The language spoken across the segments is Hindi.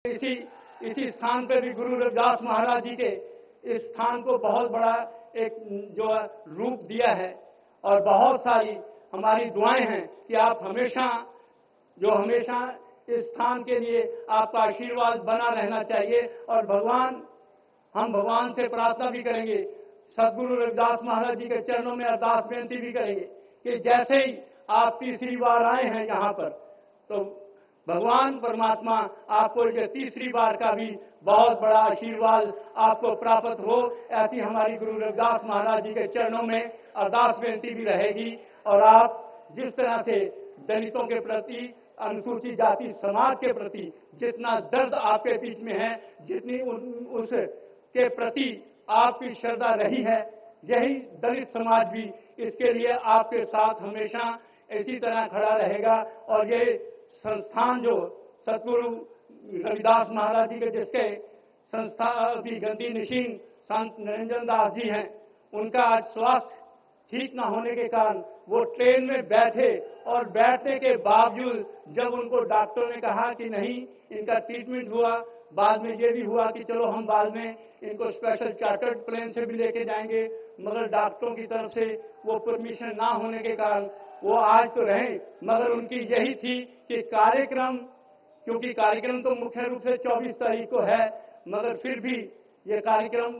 इसी इसी स्थान पर भी गुरु रविदास महाराज जी के इस स्थान को बहुत बड़ा एक जो रूप दिया है और बहुत सारी हमारी दुआएं हैं कि आप हमेशा इस स्थान के लिए आपका आशीर्वाद बना रहना चाहिए। और हम भगवान से प्रार्थना भी करेंगे, सदगुरु रविदास महाराज जी के चरणों में अरदास बेनती भी करेंगे कि जैसे ही आप तीसरी बार आए हैं यहाँ पर, तो भगवान परमात्मा आपको ये तीसरी बार का भी बहुत बड़ा आशीर्वाद आपको प्राप्त हो। ऐसी हमारी गुरु रविदास महाराज जी के चरणों में अरदास बेनती भी रहेगी। और आप जिस तरह से दलितों के प्रति, अनुसूचित जाति समाज के प्रति जितना दर्द आपके बीच में है, जितनी उस के प्रति आपकी श्रद्धा रही है, यही दलित समाज भी इसके लिए आपके साथ हमेशा इसी तरह खड़ा रहेगा। और ये संस्थान जो सतगुरु रविदास महाराज जी के जिसके संस्था गंदी निशीन संत निरंजन दास जी हैं, उनका आज स्वास्थ्य ठीक न होने के कारण वो ट्रेन में बैठे और बैठने के बावजूद जब उनको डॉक्टर ने कहा कि नहीं इनका ट्रीटमेंट हुआ, बाद में ये भी हुआ कि चलो हम बाद में इनको स्पेशल चार्टर्ड प्लेन से भी लेके जाएंगे, मगर डॉक्टरों की तरफ से वो परमिशन ना होने के कारण वो आज तो रहे, मगर उनकी यही थी कि कार्यक्रम, क्योंकि कार्यक्रम तो मुख्य रूप से 24 तारीख को है, मगर फिर भी ये कार्यक्रम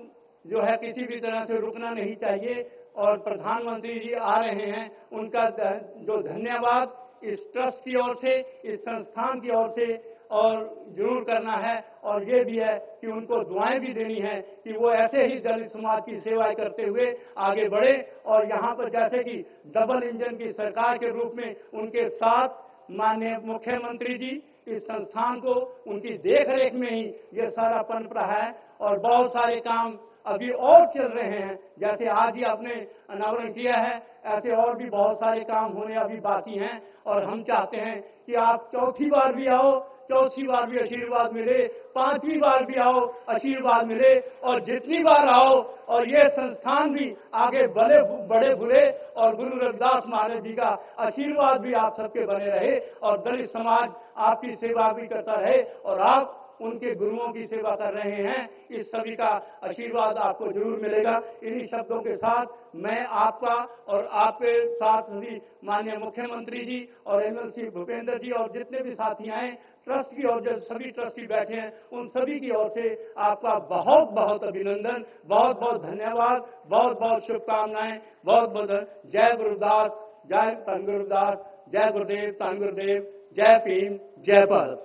जो है किसी भी तरह से रुकना नहीं चाहिए। और प्रधानमंत्री जी आ रहे हैं, उनका जो धन्यवाद इस ट्रस्ट की ओर से, इस संस्थान की ओर से और जरूर करना है। और ये भी है कि उनको दुआएं भी देनी है कि वो ऐसे ही दलित समाज की सेवाएं करते हुए आगे बढ़े। और यहाँ पर जैसे कि डबल इंजन की सरकार के रूप में उनके साथ माननीय मुख्यमंत्री जी इस संस्थान को उनकी देखरेख में ही ये सारा पनप रहा है। और बहुत सारे काम अभी और चल रहे हैं, जैसे आज ही आपने अनावरण किया है, ऐसे और भी बहुत सारे काम होने अभी बाकी हैं। और हम चाहते हैं कि आप चौथी बार भी आओ, चौथी बार भी आशीर्वाद मिले, पांचवी बार भी आओ आशीर्वाद मिले, और जितनी बार आओ और ये संस्थान भी आगे बड़े भुले और गुरु रविदास महाराज जी का आशीर्वाद भी आप सबके बने रहे और दलित समाज आपकी सेवा भी करता रहे और आप उनके गुरुओं की सेवा कर रहे हैं। इस सभी का आशीर्वाद आपको जरूर मिलेगा। इन्हीं शब्दों के साथ मैं आपका और आपके साथ सभी माननीय मुख्यमंत्री जी और एमएलसी भूपेंद्र जी और जितने भी साथी आए ट्रस्ट की और जो सभी ट्रस्टी बैठे हैं, उन सभी की ओर से आपका बहुत बहुत अभिनंदन, बहुत बहुत धन्यवाद, बहुत बहुत शुभकामनाएं, बहुत बहुत जय गुरुदास, जय धन गुरुदास, जय गुरुदेव, धन गुरुदेव, जय भीम, जय भारत।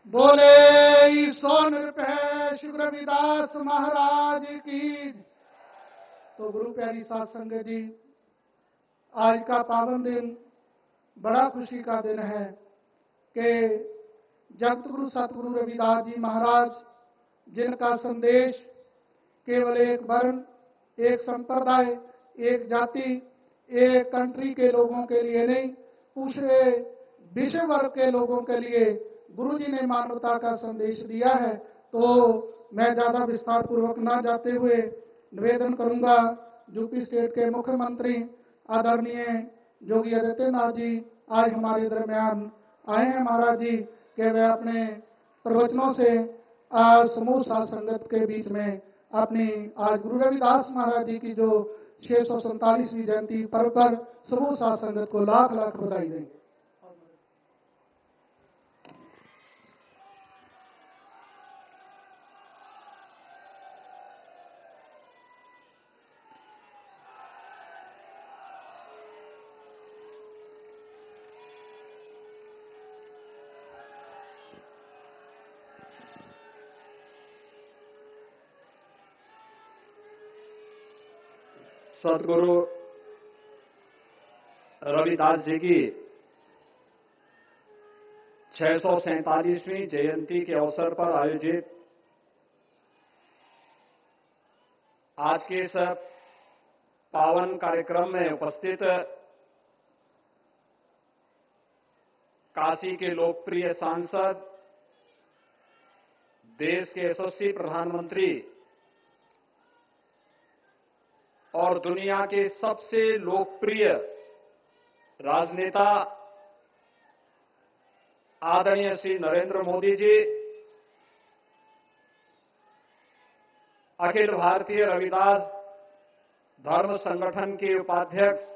बोले ईश्वर निरपेक्ष श्री रविदास महाराज की। तो गुरु प्यारी साध संगत जी, आज का पावन दिन बड़ा खुशी का दिन है कि जगत गुरु सतगुरु रविदास जी महाराज, जिनका संदेश केवल एक वर्ण, एक संप्रदाय, एक जाति, एक कंट्री के लोगों के लिए नहीं, पूरे विश्व वर्ग के लोगों के लिए गुरु जी ने मानवता का संदेश दिया है। तो मैं ज्यादा विस्तार पूर्वक ना जाते हुए निवेदन करूंगा, यूपी स्टेट के मुख्यमंत्री आदरणीय योगी आदित्यनाथ जी आज हमारे दरमियान आए हैं महाराज जी, कि वे अपने प्रवचनों से आज समूह साध संगत के बीच में अपनी आज गुरु रविदास महाराज जी की जो 647वीं जयंती पर्व पर समूह साध संगत को लाख लाख बधाई देंगे। सदगुरु रविदास जी की 647वीं जयंती के अवसर पर आयोजित आज के इस पावन कार्यक्रम में उपस्थित काशी के लोकप्रिय सांसद, देश के यशस्वी प्रधानमंत्री और दुनिया के सबसे लोकप्रिय राजनेता आदरणीय श्री नरेंद्र मोदी जी, अखिल भारतीय रविदास धर्म संगठन के उपाध्यक्ष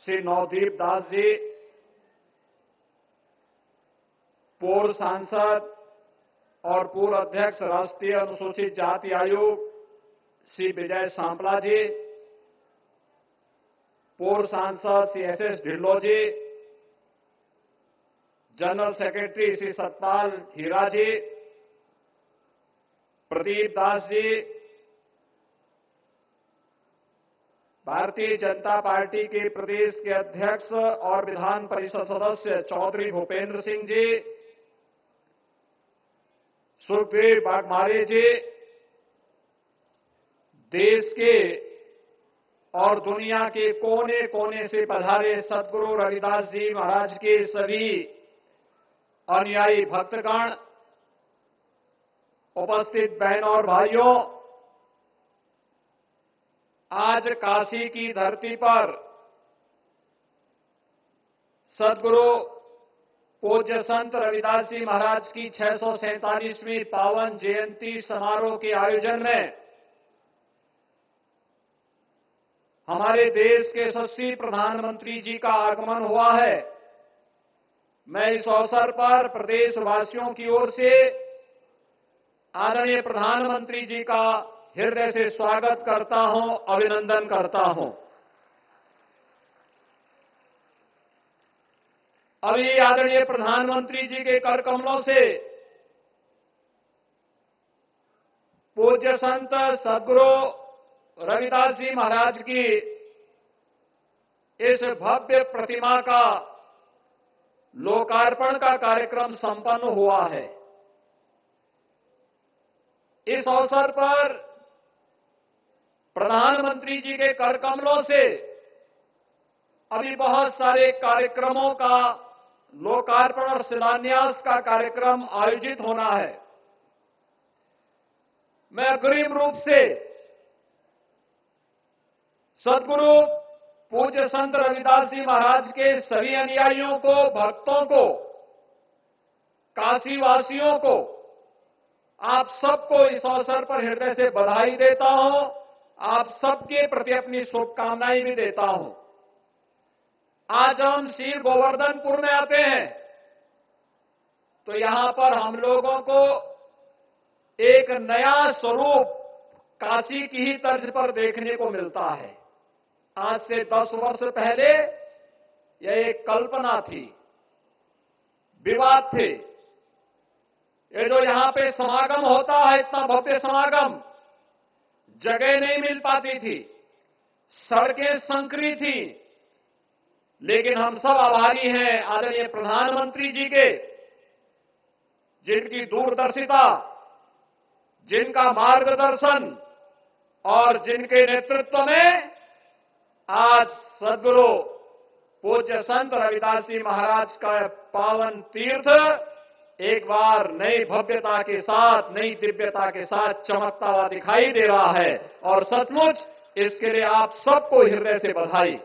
श्री नवदीप दास जी, पूर्व सांसद और पूर्व अध्यक्ष राष्ट्रीय अनुसूचित जाति आयोग श्री विजय सांपला जी, पूर्व सांसद श्री एस.एस. ढिल्लों जी, जनरल सेक्रेटरी श्री सतपाल हीरा जी, प्रदीप दास जी, भारतीय जनता पार्टी के प्रदेश के अध्यक्ष और विधान परिषद सदस्य चौधरी भूपेंद्र सिंह जी, सुखबीर बाघमारे जी, देश के और दुनिया के कोने कोने से पधारे सद्गुरु रविदास जी महाराज के सभी अनुयायी भक्तगण, उपस्थित बहनों और भाइयों, आज काशी की धरती पर सद्गुरु पूज्य संत रविदास जी महाराज की 647वीं पावन जयंती समारोह के आयोजन में हमारे देश के यशस्वी प्रधानमंत्री जी का आगमन हुआ है। मैं इस अवसर पर प्रदेशवासियों की ओर से आदरणीय प्रधानमंत्री जी का हृदय से स्वागत करता हूं, अभिनंदन करता हूं। अभी आदरणीय प्रधानमंत्री जी के कर कमलों से पूज्य संत सद्गुरु रविदास जी महाराज की इस भव्य प्रतिमा का लोकार्पण का कार्यक्रम संपन्न हुआ है। इस अवसर पर प्रधानमंत्री जी के कर कमलों से अभी बहुत सारे कार्यक्रमों का लोकार्पण और शिलान्यास का कार्यक्रम आयोजित होना है। मैं अग्रिम रूप से सद्गुरु पूज्य संत रविदास जी महाराज के सभी अनुयायियों को, भक्तों को, काशीवासियों को, आप सबको इस अवसर पर हृदय से बधाई देता हूं। आप सबके प्रति अपनी शुभकामनाएं भी देता हूं। आज हम श्री गोवर्धनपुर में आते हैं तो यहां पर हम लोगों को एक नया स्वरूप काशी की ही तर्ज पर देखने को मिलता है। आज से 10 वर्ष पहले यह एक कल्पना थी, विवाद थे। ये जो यहां पे समागम होता है, इतना भव्य समागम, जगह नहीं मिल पाती थी, सड़कें संकरी थी। लेकिन हम सब आभारी हैं आदरणीय प्रधानमंत्री जी के, जिनकी दूरदर्शिता, जिनका मार्गदर्शन और जिनके नेतृत्व में आज सद्गुरु पूज्य संत रविदास जी महाराज का पावन तीर्थ एक बार नई भव्यता के साथ, नई दिव्यता के साथ चमकता हुआ दिखाई दे रहा है। और सचमुच इसके लिए आप सबको हृदय से बधाई।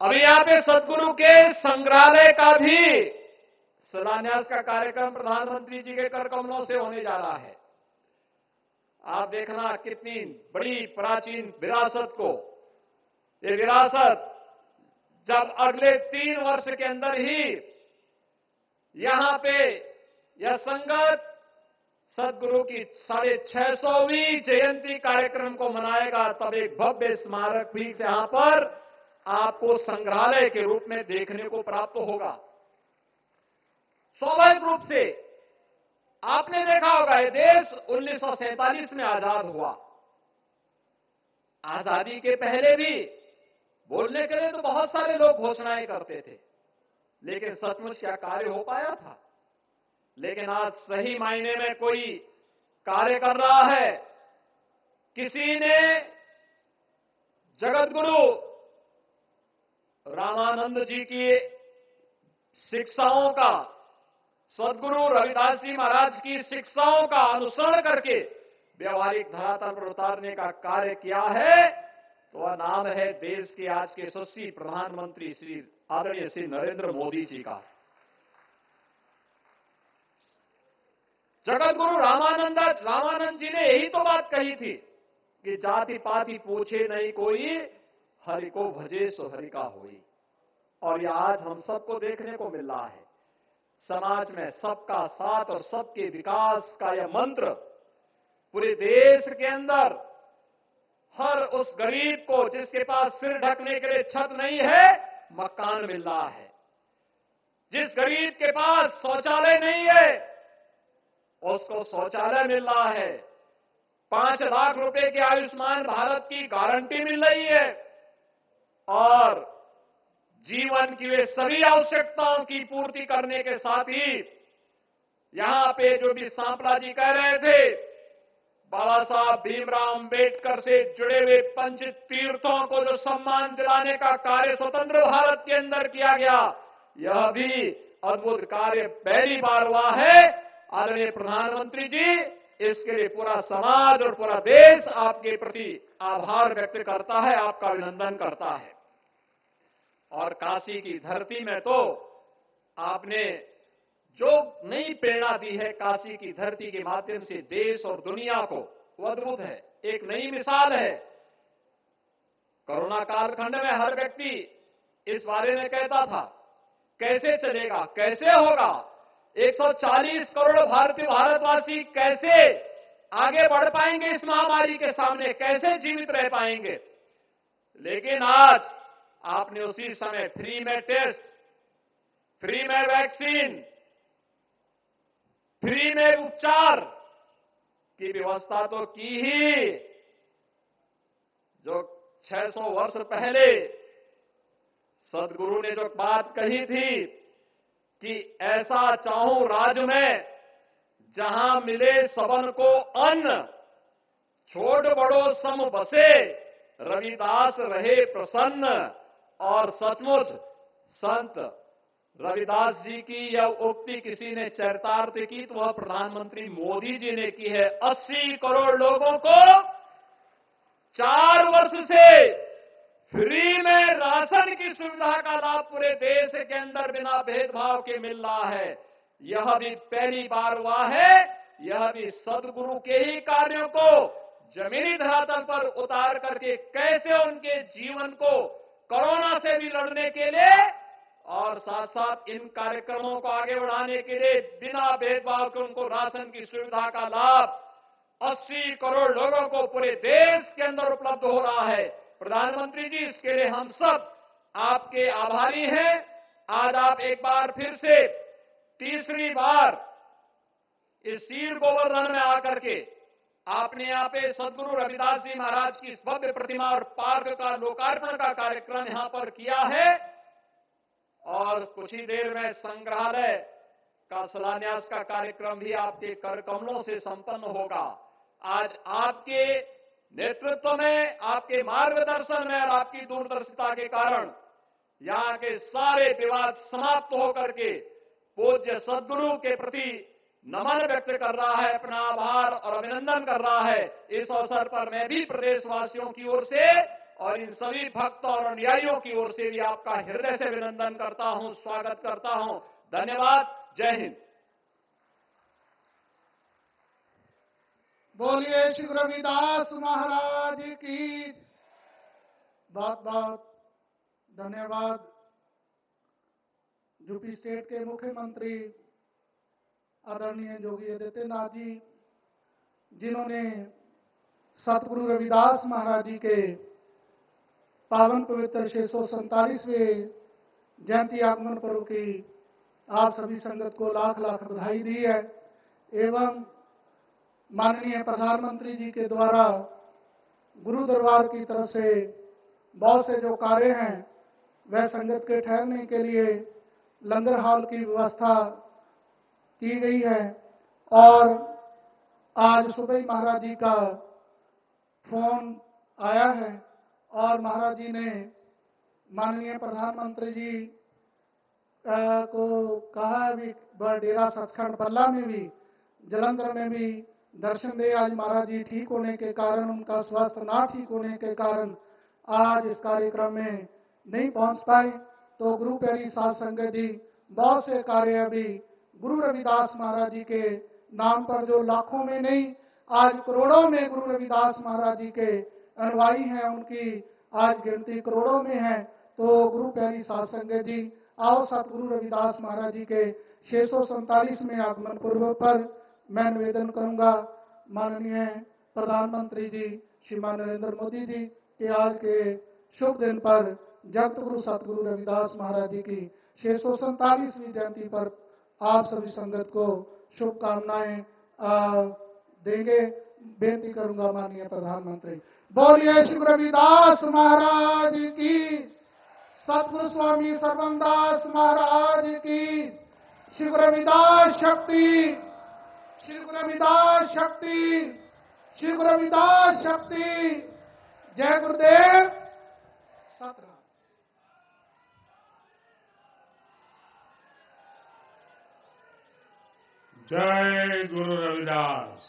अभी यहां पे सद्गुरु के संग्रहालय का भी शिलान्यास का कार्यक्रम प्रधानमंत्री जी के कर कमलों से होने जा रहा है। आप देखना कितनी बड़ी प्राचीन विरासत को, ये विरासत जब अगले 3 वर्ष के अंदर ही यहां पे यह संगत सद्गुरु की 650वीं जयंती कार्यक्रम को मनाएगा, तब एक भव्य स्मारक भी यहां पर आपको संग्रहालय के रूप में देखने को प्राप्त होगा। स्वाभाविक रूप से आपने देखा होगा, यह देश 1947 में आजाद हुआ। आजादी के पहले भी बोलने के लिए तो बहुत सारे लोग घोषणाएं करते थे, लेकिन सचमुच क्या कार्य हो पाया था? लेकिन आज सही मायने में कोई कार्य कर रहा है। किसी ने जगतगुरु रामानंद जी की शिक्षाओं का, सद्गुरु रविदास जी महाराज की शिक्षाओं का अनुसरण करके व्यवहारिक धरातल पर उतारने का कार्य किया है, तो वह नाम है देश के आज के यशस्वी प्रधानमंत्री श्री आदरणीय श्री नरेंद्र मोदी जी का। जगत गुरु रामानंद जी ने यही तो बात कही थी कि जाति पाति पूछे नहीं कोई, हरि को भजे सो हरि का होई। और यह आज हम सबको देखने को मिल रहा है। समाज में सबका साथ और सबके विकास का यह मंत्र पूरे देश के अंदर हर उस गरीब को जिसके पास सिर ढकने के लिए छत नहीं है, मकान मिल रहा है। जिस गरीब के पास शौचालय नहीं है, उसको शौचालय मिल रहा है। 5 लाख रुपए की आयुष्मान भारत की गारंटी मिल रही है। और जीवन की वे सभी आवश्यकताओं की पूर्ति करने के साथ ही यहां पे जो भी सांपला जी कह रहे थे, बाबा साहब भीमराव अंबेडकर से जुड़े हुए पंच तीर्थों को जो सम्मान दिलाने का कार्य स्वतंत्र भारत के अंदर किया गया, यह भी अद्भुत कार्य पहली बार हुआ है। आदरणीय प्रधानमंत्री जी, इसके लिए पूरा समाज और पूरा देश आपके प्रति आभार व्यक्त करता है, आपका अभिनंदन करता है। और काशी की धरती में तो आपने जो नई प्रेरणा दी है काशी की धरती के माध्यम से देश और दुनिया को, वो अद्भुत है, एक नई मिसाल है। कोरोना कालखंड में हर व्यक्ति इस बारे में कहता था कैसे चलेगा, कैसे होगा, 140 करोड़ भारतवासी कैसे आगे बढ़ पाएंगे इस महामारी के सामने, कैसे जीवित रह पाएंगे। लेकिन आज आपने उसी समय फ्री में टेस्ट, फ्री में वैक्सीन, फ्री में उपचार की व्यवस्था तो की ही। जो 600 वर्ष पहले सदगुरु ने जो बात कही थी कि ऐसा चाहूं राज में जहां मिले सबन को अन्न, छोट बड़ो सम बसे, रविदास रहे प्रसन्न। और सचमुच संत रविदास जी की यह उक्ति किसी ने चरितार्थ की तो वह प्रधानमंत्री मोदी जी ने की है। 80 करोड़ लोगों को 4 वर्ष से फ्री में राशन की सुविधा का लाभ पूरे देश के अंदर बिना भेदभाव के मिल रहा है। यह भी पहली बार हुआ है। यह भी सदगुरु के ही कार्यों को जमीनी धरातल पर उतार करके कैसे उनके जीवन को कोरोना से भी लड़ने के लिए और साथ साथ इन कार्यक्रमों को आगे बढ़ाने के लिए बिना भेदभाव के उनको राशन की सुविधा का लाभ 80 करोड़ लोगों को पूरे देश के अंदर उपलब्ध हो रहा है। प्रधानमंत्री जी, इसके लिए हम सब आपके आभारी हैं। आज आप एक बार फिर से तीसरी बार इस सीर गोवर्धन में आकर के आपने यहाँ पे सदगुरु रविदास जी महाराज की इस भव्य प्रतिमा और पार्क का लोकार्पण का कार्यक्रम यहाँ पर किया है। और कुछ ही देर में संग्रहालय का शिलान्यास का कार्यक्रम भी आपके कर कमलों से संपन्न होगा। आज आपके नेतृत्व में, आपके मार्गदर्शन में और आपकी दूरदर्शिता के कारण यहाँ के सारे विवाद समाप्त होकर के पूज्य सदगुरु के प्रति नमन व्यक्त कर रहा है, अपना आभार और अभिनंदन कर रहा है। इस अवसर पर मैं भी प्रदेशवासियों की ओर से और इन सभी भक्तों और अनुयायियों की ओर से भी आपका हृदय से अभिनंदन करता हूं, स्वागत करता हूं। धन्यवाद। जय हिंद। बोलिए श्री रविदास महाराज की। बहुत बहुत धन्यवाद यूपी स्टेट के मुख्यमंत्री आदरणीय योगी आदित्यनाथ जी, जिन्होंने सतगुरु रविदास महाराज जी के पावन पवित्र 647वें जयंती आगमन पर्व की आप सभी संगत को लाख लाख बधाई दी है। एवं माननीय प्रधानमंत्री जी के द्वारा गुरु दरबार की तरफ से बहुत से जो कार्य हैं वह संगत के ठहरने के लिए लंगर हॉल की व्यवस्था की गई है। और आज सुबह ही महाराज जी का फोन आया है और महाराज जी ने माननीय प्रधानमंत्री जी को कहा है भी डेरा सचखंड बल्ला में भी, जलंधर में भी दर्शन दे। आज महाराज जी ठीक होने के कारण, उनका स्वास्थ्य ना ठीक होने के कारण आज इस कार्यक्रम में नहीं पहुंच पाए। तो गुरु प्यारी साध संगत जी, बहुत से कार्य अभी गुरु रविदास महाराज जी के नाम पर, जो लाखों में नहीं आज करोड़ों में गुरु रविदास महाराज जी के अनुयायी हैं, उनकी आज गिनती करोड़ों में है। तो गुरु प्यारी साध संगत जी, आओ सतगुरु रविदास महाराज जी के 647वें आगमन पूर्व पर मैं निवेदन करूंगा माननीय प्रधानमंत्री जी श्रीमान नरेंद्र मोदी जी के आज के शुभ दिन पर जगत गुरु सतगुरु रविदास महाराज जी की 647वीं जयंती पर आप सभी संगत को शुभकामनाएं देंगे। बेनती करूंगा माननीय प्रधानमंत्री, बोलिए श्री रविदास महाराज की, सतगुरु स्वामी सर्वमदास महाराज की, श्री रविदास शक्ति, श्री रविदास शक्ति, श्री रविदास शक्ति। जय गुरुदेव। सतराम। जय गुरु रविदास।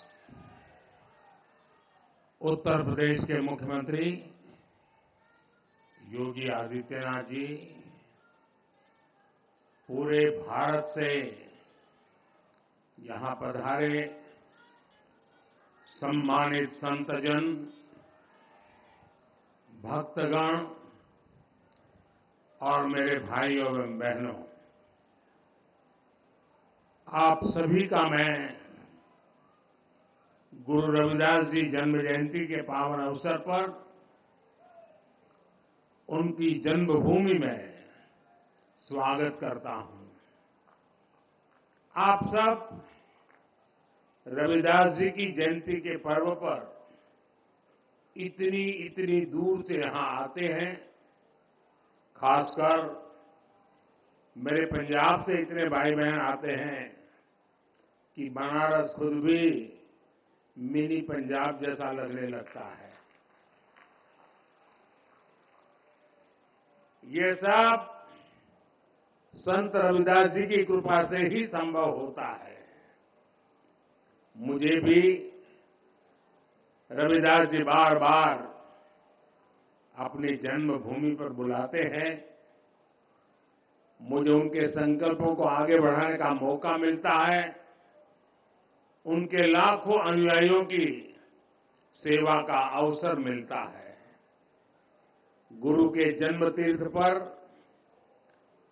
उत्तर प्रदेश के मुख्यमंत्री योगी आदित्यनाथ जी पूरे भारत से यहां पधारे सम्मानित संतजन, भक्तगण और मेरे भाइयों एवं बहनों, आप सभी का मैं गुरु रविदास जी जन्म जयंती के पावन अवसर पर उनकी जन्मभूमि में स्वागत करता हूं। आप सब रविदास जी की जयंती के पर्व पर इतनी दूर से यहां आते हैं। खासकर मेरे पंजाब से इतने भाई बहन आते हैं कि बनारस खुद भी मिनी पंजाब जैसा लगने लगता है। ये सब संत रविदास जी की कृपा से ही संभव होता है। मुझे भी रविदास जी बार बार अपनी जन्मभूमि पर बुलाते हैं। मुझे उनके संकल्पों को आगे बढ़ाने का मौका मिलता है। उनके लाखों अनुयायियों की सेवा का अवसर मिलता है। गुरु के जन्म तीर्थ पर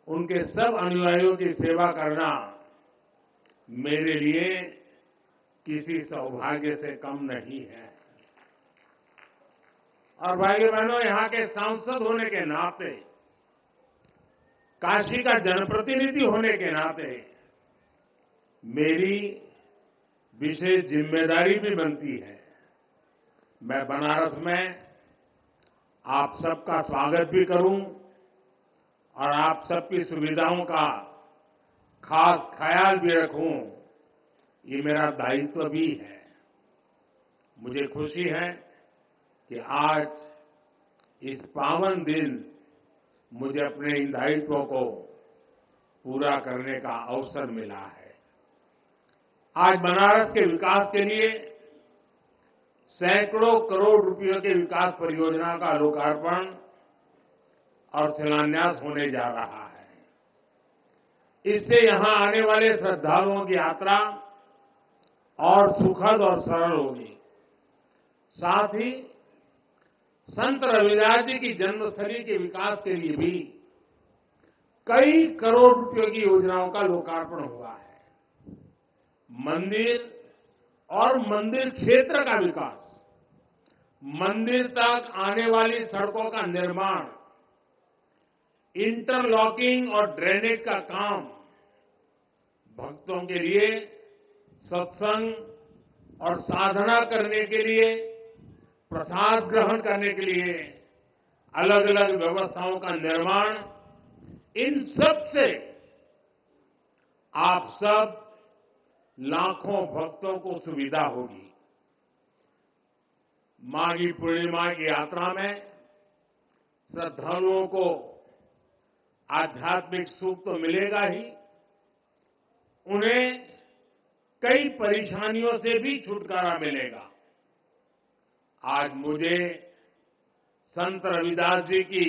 उनके सब अनुयायियों की सेवा करना मेरे लिए किसी सौभाग्य से कम नहीं है। और भाइयों बहनों, यहां के सांसद होने के नाते, काशी का जनप्रतिनिधि होने के नाते मेरी विशेष जिम्मेदारी भी बनती है। मैं बनारस में आप सबका स्वागत भी करूं और आप सबकी सुविधाओं का खास ख्याल भी रखूं, ये मेरा दायित्व भी है। मुझे खुशी है कि आज इस पावन दिन मुझे अपने इन दायित्वों को पूरा करने का अवसर मिला है। आज बनारस के विकास के लिए सैकड़ों करोड़ रुपयों के विकास परियोजना का लोकार्पण और शिलान्यास होने जा रहा है। इससे यहां आने वाले श्रद्धालुओं की यात्रा और सुखद और सरल होगी। साथ ही संत रविदास जी की जन्मस्थली के विकास के लिए भी कई करोड़ रुपयों की योजनाओं का लोकार्पण हुआ है। मंदिर और मंदिर क्षेत्र का विकास, मंदिर तक आने वाली सड़कों का निर्माण, इंटरलॉकिंग और ड्रेनेज का काम, भक्तों के लिए सत्संग और साधना करने के लिए, प्रसाद ग्रहण करने के लिए अलग अलग व्यवस्थाओं का निर्माण, इन सब से आप सब लाखों भक्तों को सुविधा होगी। माघी पूर्णिमा की यात्रा में श्रद्धालुओं को आध्यात्मिक सुख तो मिलेगा ही, उन्हें कई परेशानियों से भी छुटकारा मिलेगा। आज मुझे संत रविदास जी की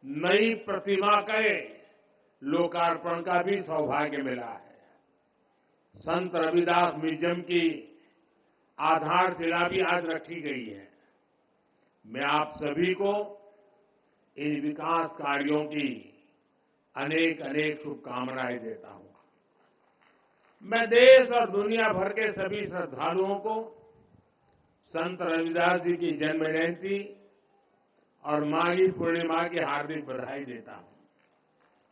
नई प्रतिमा के लोकार्पण का भी सौभाग्य मिला है। संत रविदास म्यूजियम की आधारशिला भी आज रखी गई है। मैं आप सभी को इन विकास कार्यों की अनेक अनेक शुभकामनाएं देता हूं। मैं देश और दुनिया भर के सभी श्रद्धालुओं को संत रविदास जी की जन्म जयंती और माघी पूर्णिमा की हार्दिक बधाई देता हूं।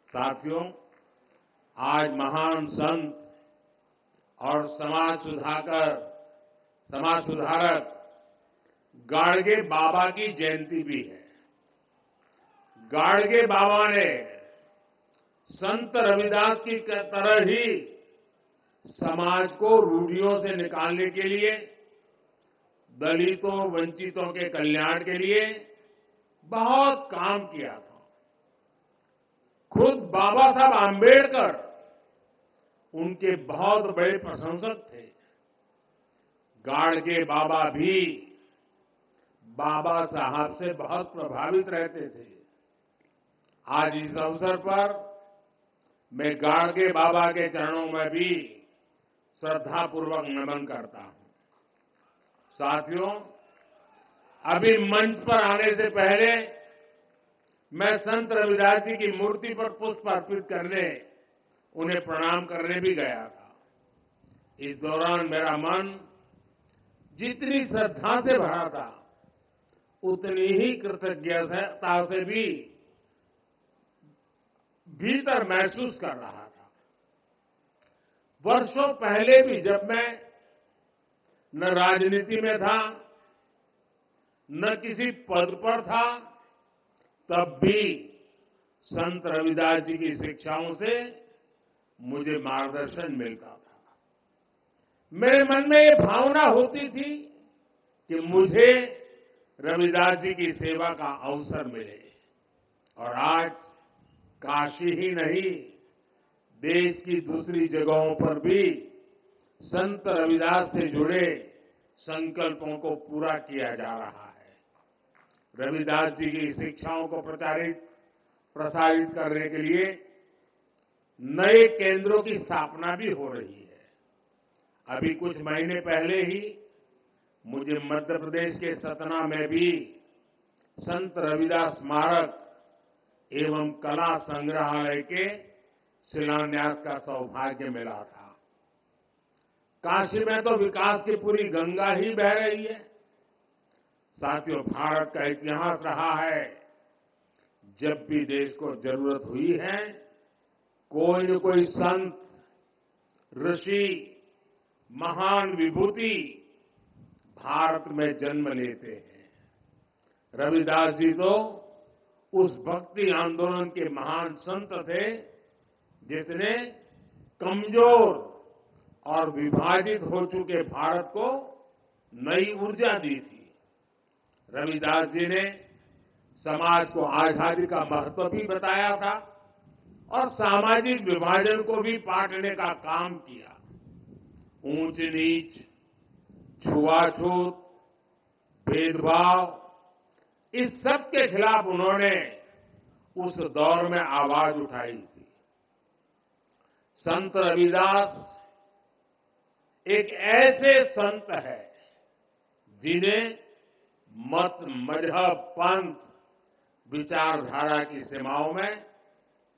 साथियों, आज महान संत और समाज सुधारक गाडगे बाबा की जयंती भी है। गाडगे बाबा ने संत रविदास की तरह ही समाज को रूढ़ियों से निकालने के लिए, दलितों वंचितों के कल्याण के लिए बहुत काम किया था। खुद बाबा साहब आंबेडकर उनके बहुत बड़े प्रशंसक थे। गाडगे बाबा भी बाबा साहब से बहुत प्रभावित रहते थे। आज इस अवसर पर मैं गाडगे बाबा के चरणों में भी श्रद्धापूर्वक नमन करता हूं। साथियों, अभी मंच पर आने से पहले मैं संत रविदास जी की मूर्ति पर पुष्प अर्पित करने, उन्हें प्रणाम करने भी गया था। इस दौरान मेरा मन जितनी श्रद्धा से भरा था, उतनी ही कृतज्ञता से भी भीतर महसूस कर रहा था। वर्षों पहले भी जब मैं न राजनीति में था, न किसी पद पर था, तब भी संत रविदास जी की शिक्षाओं से मुझे मार्गदर्शन मिलता था। मेरे मन में ये भावना होती थी कि मुझे रविदास जी की सेवा का अवसर मिले। और आज काशी ही नहीं, देश की दूसरी जगहों पर भी संत रविदास से जुड़े संकल्पों को पूरा किया जा रहा है। रविदास जी की शिक्षाओं को प्रसारित करने के लिए नए केंद्रों की स्थापना भी हो रही है। अभी कुछ महीने पहले ही मुझे मध्य प्रदेश के सतना में भी संत रविदास स्मारक एवं कला संग्रहालय के शिलान्यास का सौभाग्य मिला था। काशी में तो विकास की पूरी गंगा ही बह रही है। साथियों, भारत का इतिहास रहा है, जब भी देश को जरूरत हुई है, कोई न कोई संत, ऋषि, महान विभूति भारत में जन्म लेते हैं। रविदास जी तो उस भक्ति आंदोलन के महान संत थे जिसने कमजोर और विभाजित हो चुके भारत को नई ऊर्जा दी थी। रविदास जी ने समाज को आजादी का महत्व भी बताया था और सामाजिक विभाजन को भी पाटने का काम किया। ऊंच नीच, छुआछूत, भेदभाव, इस सब के खिलाफ उन्होंने उस दौर में आवाज उठाई थी। संत रविदास एक ऐसे संत है जिन्हें मत, मजहब, पंथ, विचारधारा की सीमाओं में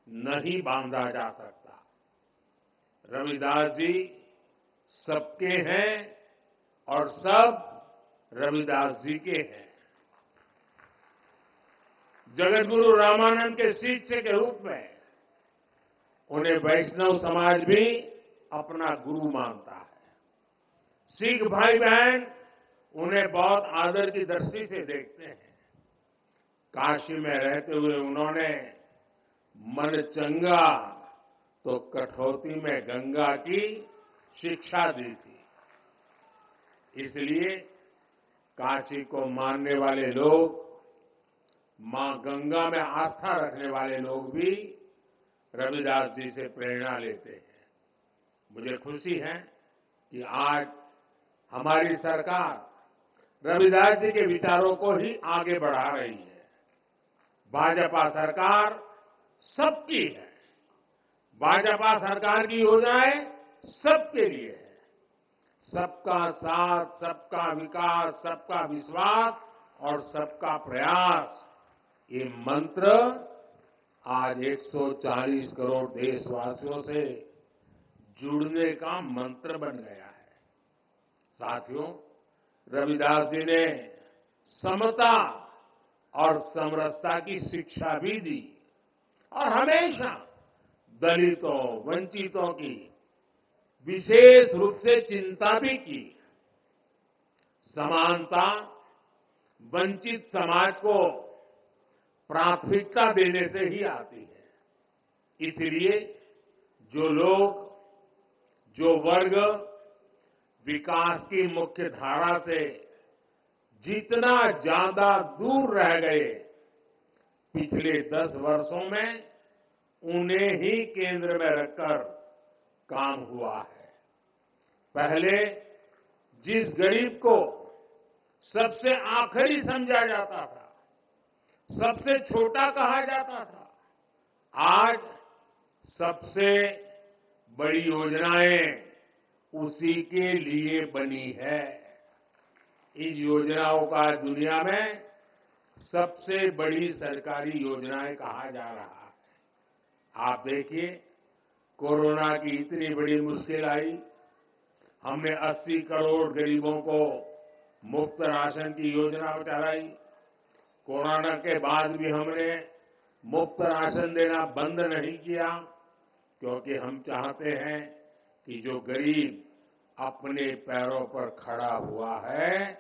नहीं बांधा जा सकता। रविदास जी सबके हैं और सब रविदास जी के हैं। जगतगुरु रामानंद के शिष्य के रूप में उन्हें वैष्णव समाज भी अपना गुरु मानता है। सिख भाई बहन उन्हें बहुत आदर की दृष्टि से देखते हैं। काशी में रहते हुए उन्होंने मन चंगा तो कठौती में गंगा की शिक्षा दी थी। इसलिए काशी को मानने वाले लोग, मां गंगा में आस्था रखने वाले लोग भी रविदास जी से प्रेरणा लेते हैं। मुझे खुशी है कि आज हमारी सरकार रविदास जी के विचारों को ही आगे बढ़ा रही है। भाजपा सरकार सबकी है। भाजपा सरकार की योजनाएं सबके लिए है। सबका साथ, सबका विकास, सबका विश्वास और सबका प्रयास, ये मंत्र आज 140 करोड़ देशवासियों से जुड़ने का मंत्र बन गया है। साथियों, रविदास जी ने समता और समरसता की शिक्षा भी दी और हमेशा दलितों, वंचितों की विशेष रूप से चिंता भी की। समानता वंचित समाज को प्राथमिकता देने से ही आती है। इसलिए जो लोग, जो वर्ग विकास की मुख्य धारा से जितना ज्यादा दूर रह गए, पिछले 10 वर्षों में उन्हें ही केंद्र में रखकर काम हुआ है। पहले जिस गरीब को सबसे आखिरी समझा जाता था, सबसे छोटा कहा जाता था, आज सबसे बड़ी योजनाएं उसी के लिए बनी है। इन योजनाओं का दुनिया में सबसे बड़ी सरकारी योजनाएं कहा जा रहा है। आप देखिए, कोरोना की इतनी बड़ी मुश्किल आई, हमने 80 करोड़ गरीबों को मुफ्त राशन की योजना चलाई। कोरोना के बाद भी हमने मुफ्त राशन देना बंद नहीं किया, क्योंकि हम चाहते हैं कि जो गरीब अपने पैरों पर खड़ा हुआ है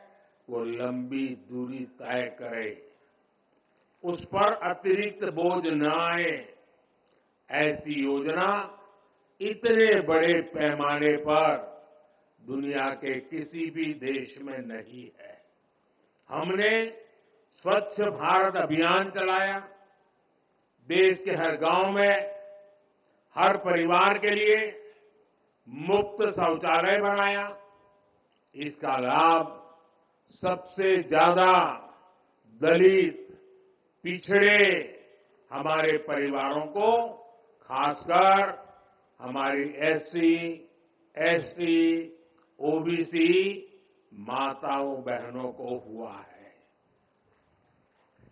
वो लंबी दूरी तय करे, उस पर अतिरिक्त बोझ न आए। ऐसी योजना इतने बड़े पैमाने पर दुनिया के किसी भी देश में नहीं है। हमने स्वच्छ भारत अभियान चलाया। देश के हर गांव में, हर परिवार के लिए मुफ्त शौचालय बनाया। इसका लाभ सबसे ज्यादा दलित, पिछड़े हमारे परिवारों को, खासकर हमारी एससी, एसटी, ओबीसी माताओं बहनों को हुआ है।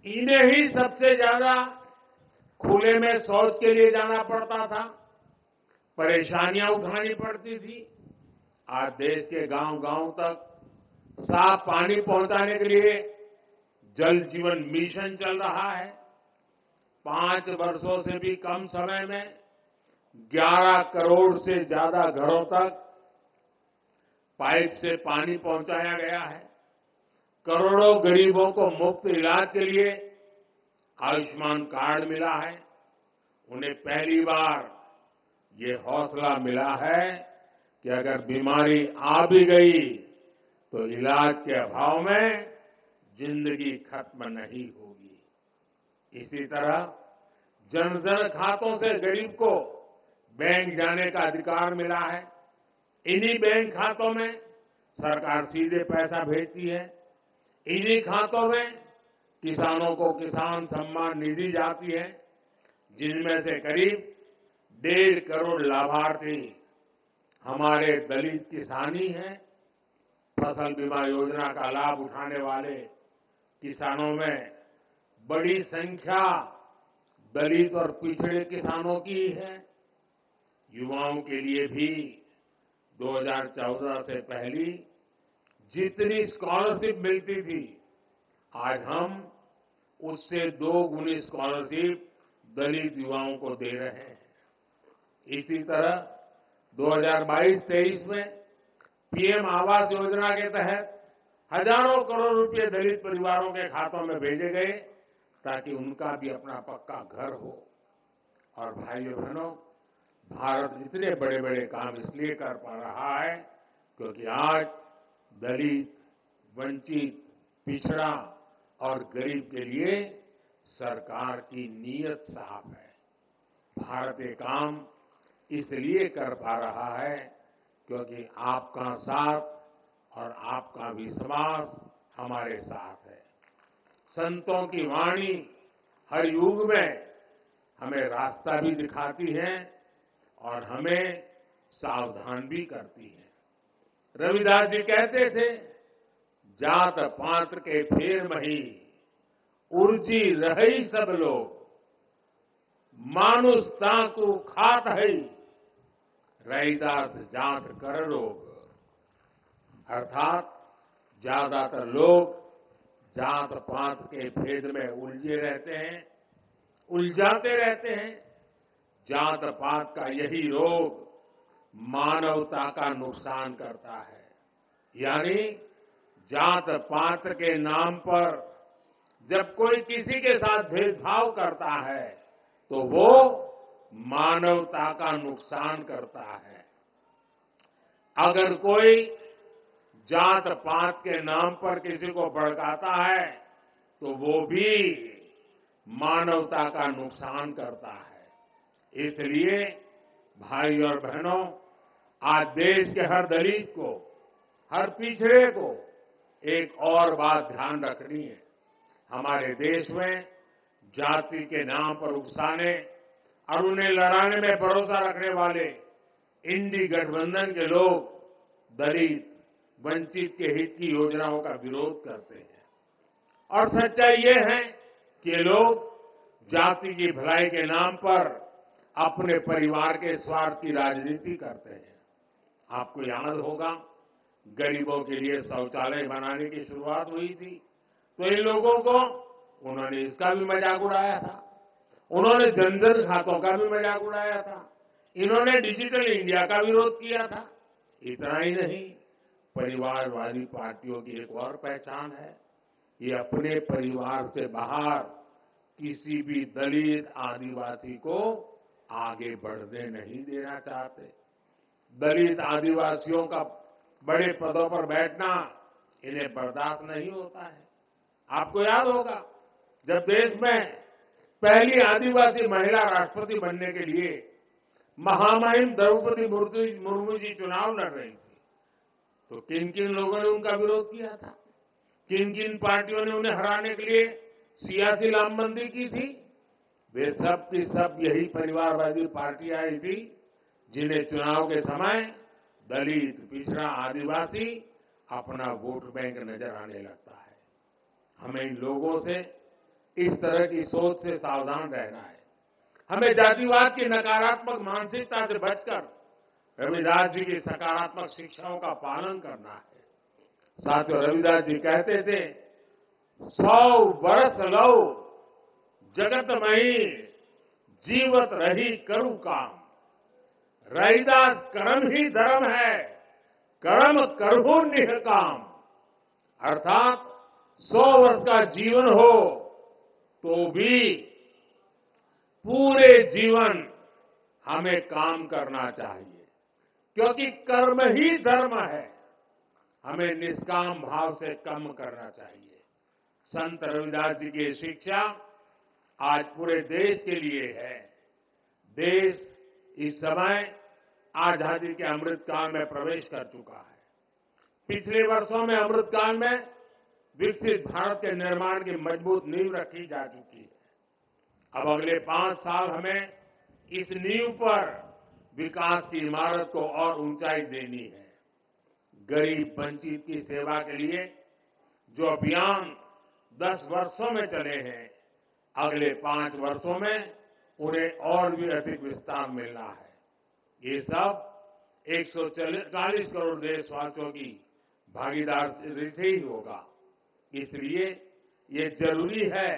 इन्हें ही सबसे ज्यादा खुले में शौच के लिए जाना पड़ता था, परेशानियां उठानी पड़ती थी। आज देश के गांव-गांव तक साफ पानी पहुंचाने के लिए जल जीवन मिशन चल रहा है। 5 वर्षों से भी कम समय में 11 करोड़ से ज्यादा घरों तक पाइप से पानी पहुंचाया गया है। करोड़ों गरीबों को मुफ्त इलाज के लिए आयुष्मान कार्ड मिला है। उन्हें पहली बार ये हौसला मिला है कि अगर बीमारी आ भी गई तो इलाज के अभाव में जिंदगी खत्म नहीं होगी। इसी तरह जन-धन खातों से गरीब को बैंक जाने का अधिकार मिला है। इन्हीं बैंक खातों में सरकार सीधे पैसा भेजती है। इन्हीं खातों में किसानों को किसान सम्मान निधि जाती है, जिनमें से करीब 1.5 करोड़ लाभार्थी हमारे दलित किसान ही हैं। फसल बीमा योजना का लाभ उठाने वाले किसानों में बड़ी संख्या दलित और पिछड़े किसानों की ही है। युवाओं के लिए भी 2014 से पहली जितनी स्कॉलरशिप मिलती थी, आज हम उससे 2 गुनी स्कॉलरशिप दलित युवाओं को दे रहे हैं। इसी तरह 2022-23 में पीएम आवास योजना के तहत हजारों करोड़ रुपए दलित परिवारों के खातों में भेजे गए, ताकि उनका भी अपना पक्का घर हो। और भाइयों बहनों, भारत इतने बड़े बड़े काम इसलिए कर पा रहा है क्योंकि आज दलित, वंचित, पिछड़ा और गरीब के लिए सरकार की नीयत साफ है। भारत ये काम इसलिए कर पा रहा है क्योंकि आपका साथ और आपका विश्वास हमारे साथ है। संतों की वाणी हर युग में हमें रास्ता भी दिखाती हैं और हमें सावधान भी करती हैं। रविदास जी कहते थे, जात पात्र के फेर मही, उर्जी रही सब लोग, मानुष ताकू खात है, रैदास जात कर लोग। अर्थात ज्यादातर लोग जात पात के भेद में उलझे रहते हैं, उलझाते रहते हैं। जात पात का यही रोग मानवता का नुकसान करता है। यानी जात पात के नाम पर जब कोई किसी के साथ भेदभाव करता है तो वो मानवता का नुकसान करता है। अगर कोई जात पात के नाम पर किसी को भड़काता है तो वो भी मानवता का नुकसान करता है। इसलिए भाई और बहनों, आज देश के हर दलित को, हर पिछड़े को एक और बात ध्यान रखनी है। हमारे देश में जाति के नाम पर उकसाने और उन्हें लड़ाने में भरोसा रखने वाले इंडी गठबंधन के लोग दलित, वंचित के हित की योजनाओं का विरोध करते हैं। और सच्चाई ये है कि लोग जाति की भलाई के नाम पर अपने परिवार के स्वार्थ की राजनीति करते हैं। आपको याद होगा, गरीबों के लिए शौचालय बनाने की शुरुआत हुई थी तो इन लोगों को उन्होंने इसका भी मजाक उड़ाया था। उन्होंने जनधन खातों का भी मजाक उड़ाया था। इन्होंने डिजिटल इंडिया का विरोध किया था। इतना ही नहीं, परिवारवादी पार्टियों की एक और पहचान है, ये अपने परिवार से बाहर किसी भी दलित, आदिवासी को आगे बढ़ने नहीं देना चाहते। दलित, आदिवासियों का बड़े पदों पर बैठना इन्हें बर्दाश्त नहीं होता है। आपको याद होगा, जब देश में पहली आदिवासी महिला राष्ट्रपति बनने के लिए महामहिम द्रौपदी मुर्मू जी चुनाव लड़ रही थी तो किन किन लोगों ने उनका विरोध किया था? किन किन पार्टियों ने उन्हें हराने के लिए सियासी लामबंदी की थी? वे सब की सब यही परिवारवादी पार्टियां आई थी जिन्हें चुनाव के समय दलित, पिछड़ा, आदिवासी अपना वोट बैंक नजर आने लगता है। हमें इन लोगों से, इस तरह की सोच से सावधान रहना है। हमें जातिवाद की नकारात्मक मानसिकता से बचकर रविदास जी की सकारात्मक शिक्षाओं का पालन करना है। साथियों, रविदास जी कहते थे, 100 वर्ष लो जगत मही, जीवत रही करूं काम। रैदास कर्म ही धर्म है, कर्म करहु निष्काम। अर्थात 100 वर्ष का जीवन हो तो भी पूरे जीवन हमें काम करना चाहिए, क्योंकि कर्म ही धर्म है। हमें निष्काम भाव से कर्म करना चाहिए। संत रविदास जी की शिक्षा आज पूरे देश के लिए है। देश इस समय आजादी के अमृतकाल में प्रवेश कर चुका है। पिछले वर्षों में अमृतकाल में विकसित भारत के निर्माण की मजबूत नींव रखी जा चुकी है। अब अगले 5 साल हमें इस नींव पर विकास की इमारत को और ऊंचाई देनी है। गरीब, वंचित की सेवा के लिए जो अभियान 10 वर्षों में चले हैं, अगले 5 वर्षों में उन्हें और भी अधिक विस्तार मिलना है। ये सब 140 करोड़ देशवासियों की भागीदारी से ही होगा। इसलिए ये जरूरी है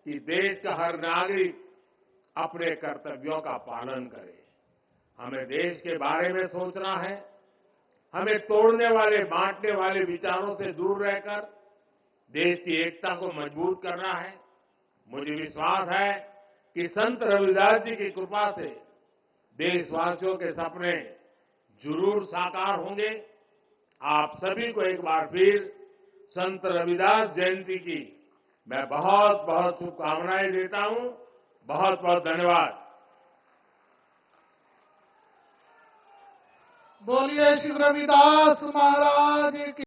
कि देश का हर नागरिक अपने कर्तव्यों का पालन करे। हमें देश के बारे में सोचना है। हमें तोड़ने वाले, बांटने वाले विचारों से दूर रहकर देश की एकता को मजबूत करना है। मुझे विश्वास है कि संत रविदास जी की कृपा से देशवासियों के सपने जरूर साकार होंगे। आप सभी को एक बार फिर संत रविदास जयंती की मैं बहुत बहुत शुभकामनाएं देता हूं। बहुत बहुत धन्यवाद। बोलिए श्री रविदास महाराज की।